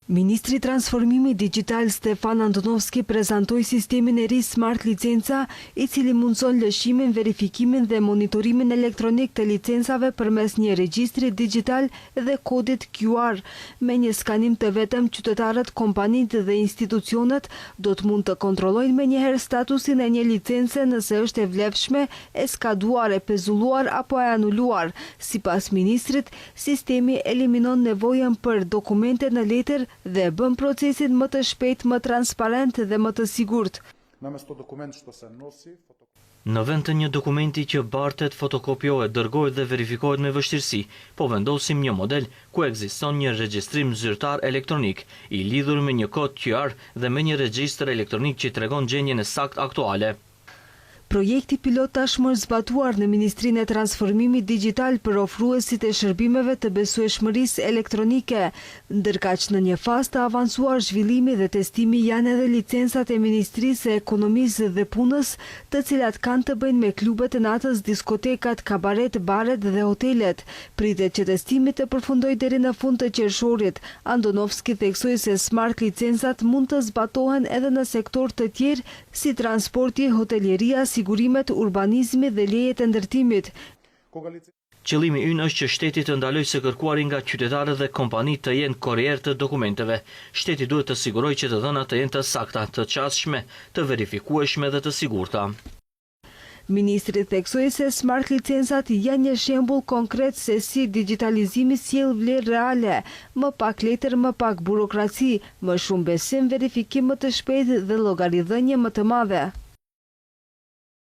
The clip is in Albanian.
Ministri i Transformimit Digital Stefan Antonovski prezantoi sistemin e ri Smart Licenca, i cili mundson lëshimin, verifikimin dhe monitorimin elektronik të licencave përmes një regjistri digital dhe kodit QR. Me një skanim të vetëm, qytetarët, kompanitë dhe institucionet do të mund të kontrollojnë menjëherë statusin e një licence nëse është e vlefshme, e skaduar, e pezulluar apo e anuluar. Sipas ministrit, sistemi eliminon nevojën për dokumente në letër dhe bën procesin më të shpejt, më transparent dhe më të sigurt. Në vend të një dokumenti që bartet, fotokopiohet, dërgohet dhe verifikohet me vështirësi, po vendosim një model ku ekziston një regjistrim zyrtar elektronik, i lidhur me një kod QR dhe me një regjistër elektronik që tregon gjendjen e saktë aktuale. Projekti pilot tashmë është zbatuar në Ministrinë e Transformimit Digital për ofruesit e shërbimeve të besueshmërisë elektronike, ndërkaq në një fazë të avancuar zhvillimi dhe testimi janë edhe licencat e Ministrisë e Ekonomisë dhe Punës, të cilat kanë të bëjnë me klubet e natës, diskotekat, kabaret, baret dhe hotelet. Pritet që testimi të përfundojë deri në fund të qershorit. Antonovski theksoi se smart licencat mund të zbatohen edhe në sektor të tjerë si transporti, hotelieria, sigurimet, urbanizmi dhe lejet e ndërtimit. Qëllimi ynë është që shteti të ndalojë së kërkuari nga qytetarët dhe kompanitë të jenë korrier të dokumenteve. Shteti duhet të sigurojë që të dhënat të jenë të sakta, të qasshme, të verifikueshme dhe të sigurta. Ministri theksoi se smart licencat janë një shembull konkret se si digitalizimi sjell vlerë reale, më pak letër, më pak burokraci, më shumë besim, verifikim më të shpejtë dhe llogaridhënie më të madhe.